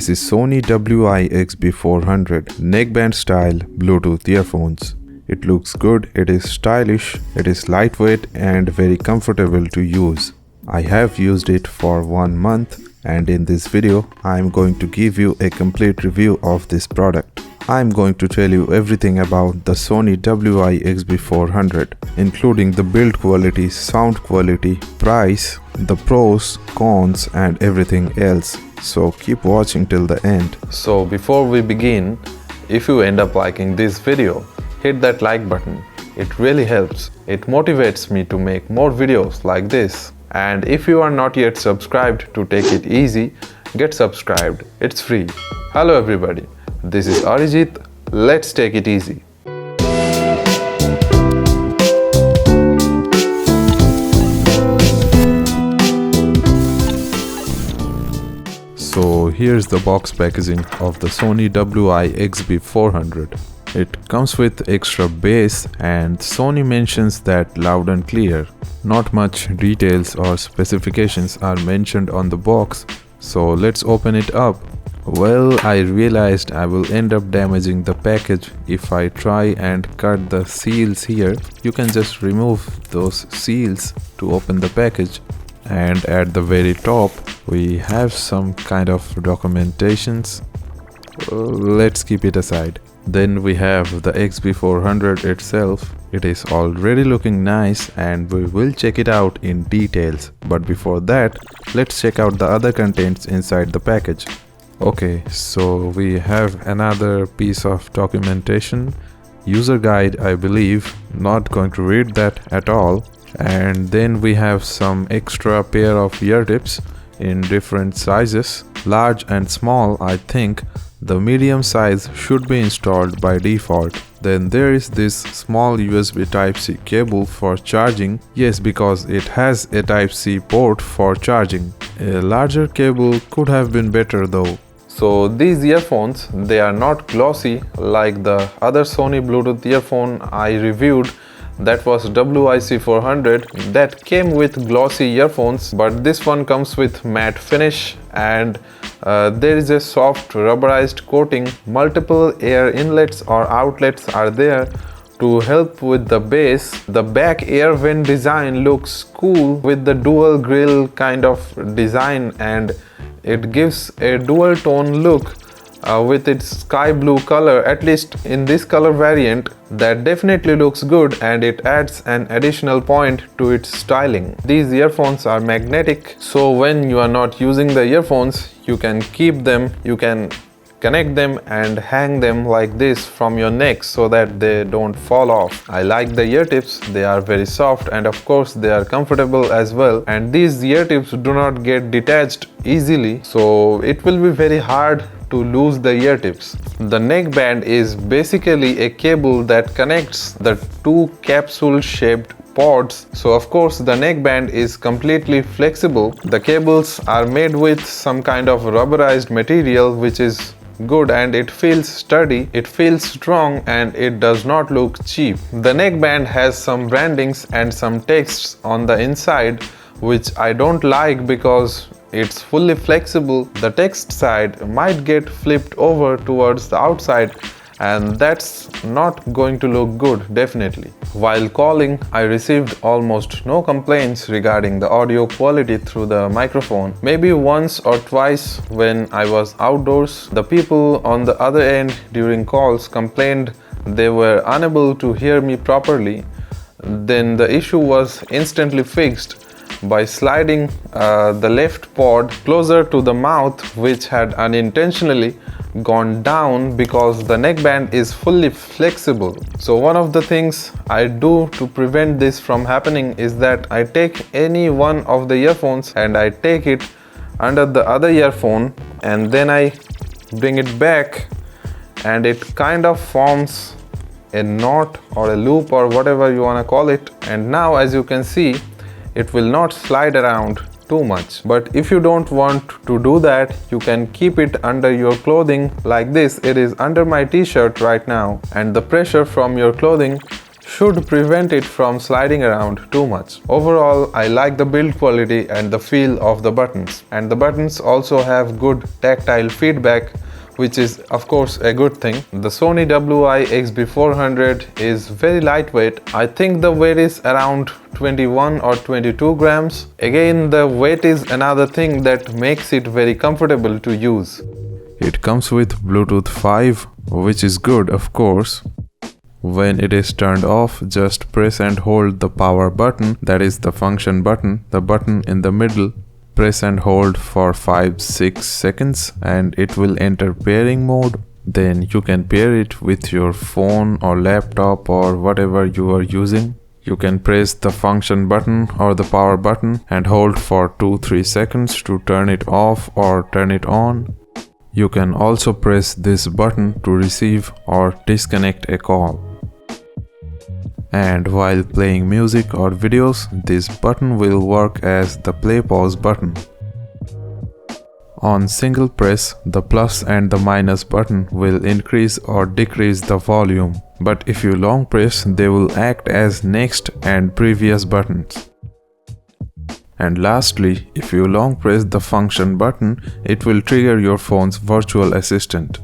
This is Sony WI XB400 neckband style Bluetooth earphones. It looks good, it is stylish, it is lightweight and very comfortable to use. I have used it for 1 month and in this video I am going to give you a complete review of this product. I am going to tell you everything about the Sony WI XB400, including the build quality, sound quality, price, the pros, cons and everything else. So keep watching till the end. So before we begin, if you end up liking this video, hit that like button. It really helps. It motivates me to make more videos like this. And if you are not yet subscribed to take it easy, get subscribed. It's free. Hello everybody. This is Arijit. Let's take it easy. So here's the box packaging of the Sony WI XB400. It comes with extra bass and Sony mentions that loud and clear. Not much details or specifications are mentioned on the box, so let's open it up. Well, I realized I will end up damaging the package if I try and cut the seals here. You can just remove those seals to open the package. And at the very top, we have some kind of documentations. Let's keep it aside. Then we have the XB400 itself. It is already looking nice and we will check it out in details. But before that, let's check out the other contents inside the package. Okay, so we have another piece of documentation. User guide, I believe. Not going to read that at all. And then we have some extra pair of ear tips in different sizes, large and small. I think the medium size should be installed by default. Then there is this small USB Type-C cable for charging. Yes, because it has a Type-C port for charging. A larger cable could have been better though. So these earphones, they are not glossy like the other Sony Bluetooth earphone I reviewed. That was WI-XB400 that came with glossy earphones, but this one comes with matte finish and there is a soft rubberized coating. Multiple air inlets or outlets are there to help with the bass. The back air vent design looks cool with the dual grill kind of design and it gives a dual tone look. With its sky blue color, at least in this color variant, that definitely looks good and it adds an additional point to its styling. These earphones are magnetic, so when you are not using the earphones, you can keep them, you can connect them and hang them like this from your neck so that they don't fall off. I like the ear tips, they are very soft and of course they are comfortable as well, and these ear tips do not get detached easily, so it will be very hard to lose the ear tips. The neckband is basically a cable that connects the two capsule shaped pods, so of course the neckband is completely flexible. The cables are made with some kind of rubberized material which is good and it feels sturdy, it feels strong and it does not look cheap. The neckband has some brandings and some texts on the inside which I don't like because it's fully flexible. The text side might get flipped over towards the outside and that's not going to look good, definitely. While calling, I received almost no complaints regarding the audio quality through the microphone. Maybe once or twice when I was outdoors, the people on the other end during calls complained they were unable to hear me properly. Then the issue was instantly fixed by sliding the left pod closer to the mouth, which had unintentionally gone down because the neckband is fully flexible. So one of the things I do to prevent this from happening is that I take any one of the earphones and I take it under the other earphone and then I bring it back and it kind of forms a knot or a loop or whatever you want to call it, and now as you can see it will not slide around too much. But if you don't want to do that, you can keep it under your clothing like this. It is under my t-shirt right now and the pressure from your clothing should prevent it from sliding around too much. Overall, I like the build quality and the feel of the buttons. And the buttons also have good tactile feedback, which is of course a good thing. The Sony WI XB400 is very lightweight. I think the weight is around 21 or 22 grams. Again, the weight is another thing that makes it very comfortable to use. It comes with Bluetooth 5, which is good of course. When it is turned off, just press and hold the power button, that is the function button, the button in the middle. Press and hold for 5-6 seconds and it will enter pairing mode. Then you can pair it with your phone or laptop or whatever you are using. You can press the function button or the power button and hold for 2-3 seconds to turn it off or turn it on. You can also press this button to receive or disconnect a call. And while playing music or videos, this button will work as the play pause button. On single press, the plus and the minus button will increase or decrease the volume, but if you long press, they will act as next and previous buttons. And lastly, if you long press the function button, it will trigger your phone's virtual assistant.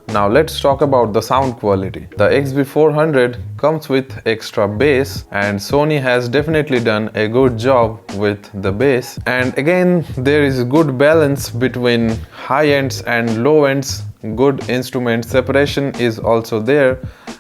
Now let's talk about the sound quality. The XB400 comes with extra bass and Sony has definitely done a good job with the bass. And again, there is good balance between high ends and low ends. Good instrument separation is also there.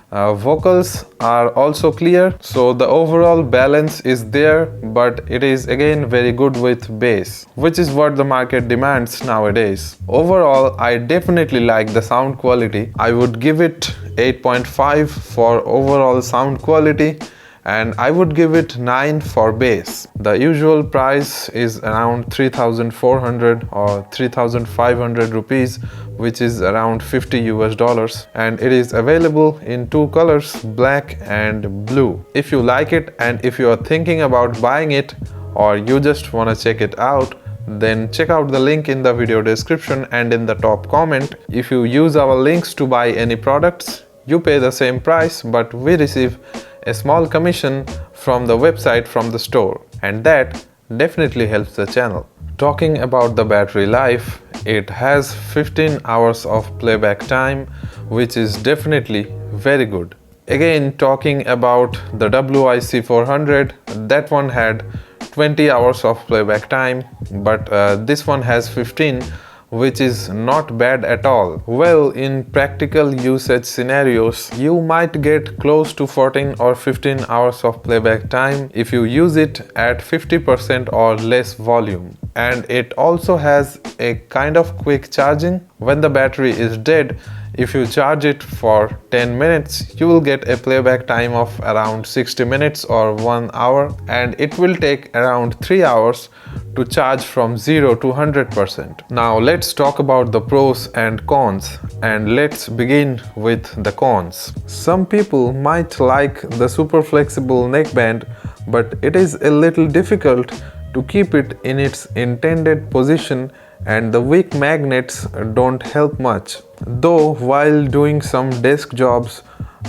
Vocals are also clear, so the overall balance is there, but it is again very good with bass, which is what the market demands nowadays. Overall, I definitely like the sound quality. I would give it 8.5 for overall sound quality, and I would give it 9 for bass. The usual price is around 3,400 or 3,500 rupees, which is around $50 US, and it is available in two colors, black and blue. If you like it and if you are thinking about buying it or you just want to check it out, then check out the link in the video description and in the top comment. If you use our links to buy any products, you pay the same price, but we receive a small commission from the website, from the store, and that definitely helps the channel. Talking about the battery life, it has 15 hours of playback time, which is definitely very good. Again, talking about the WI XB400, that one had 20 hours of playback time, but this one has 15, which is not bad at all. Well, in practical usage scenarios, you might get close to 14 or 15 hours of playback time if you use it at 50% or less volume. And it also has a kind of quick charging. When the battery is dead, if you charge it for 10 minutes, you will get a playback time of around 60 minutes or 1 hour, and it will take around 3 hours to charge from 0 to 100%. Now let's talk about the pros and cons, and let's begin with the cons. Some people might like the super flexible neckband, but it is a little difficult to keep it in its intended position, and the weak magnets don't help much. Though while doing some desk jobs,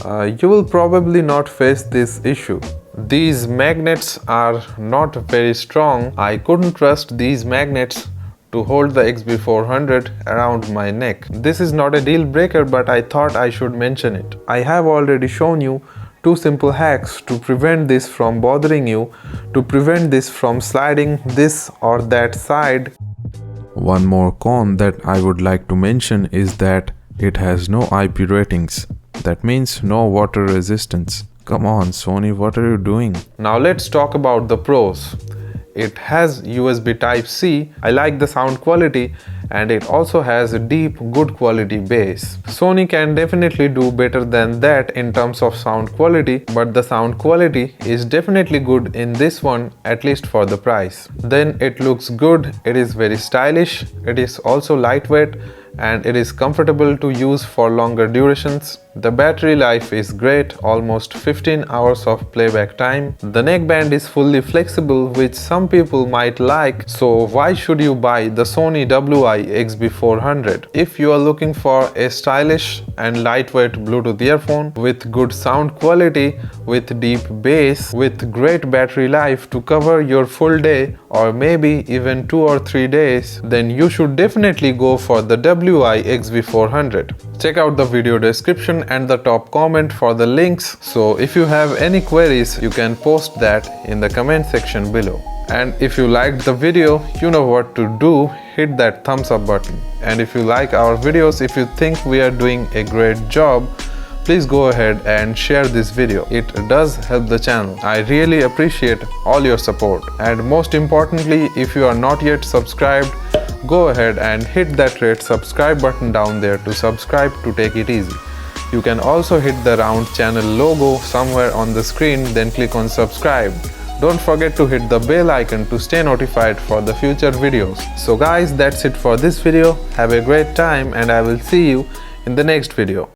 you will probably not face this issue. These magnets are not very strong. I couldn't trust these magnets to hold the XB400 around my neck. This is not a deal breaker, but I thought I should mention it. I have already shown you two simple hacks to prevent this from bothering you, to prevent this from sliding this or that side. One more con that I would like to mention is that it has no IP ratings. That means no water resistance. Come on, Sony, what are you doing? Now let's talk about the pros. It has USB Type-C. I like the sound quality, and it also has a deep, good quality bass. Sony can definitely do better than that in terms of sound quality, but the sound quality is definitely good in this one, at least for the price. Then it looks good, it is very stylish, it is also lightweight, and it is comfortable to use for longer durations. The battery life is great, almost 15 hours of playback time. The neckband is fully flexible, which some people might like, so why should you buy the Sony WI XB400? If you are looking for a stylish and lightweight Bluetooth earphone with good sound quality, with deep bass, with great battery life to cover your full day or maybe even 2 or 3 days, then you should definitely go for the WI XB400. Check out the video description and the top comment for the links. So if you have any queries, you can post that in the comment section below. And if you liked the video, you know what to do. Hit that thumbs up button. And if you like our videos, if you think we are doing a great job, please go ahead and share this video. It does help the channel. I really appreciate all your support. And most importantly, if you are not yet subscribed, go ahead and hit that red subscribe button down there to subscribe to take it easy. You can also hit the round channel logo somewhere on the screen, then click on subscribe. Don't forget to hit the bell icon to stay notified for the future videos. So guys, that's it for this video. Have a great time and I will see you in the next video.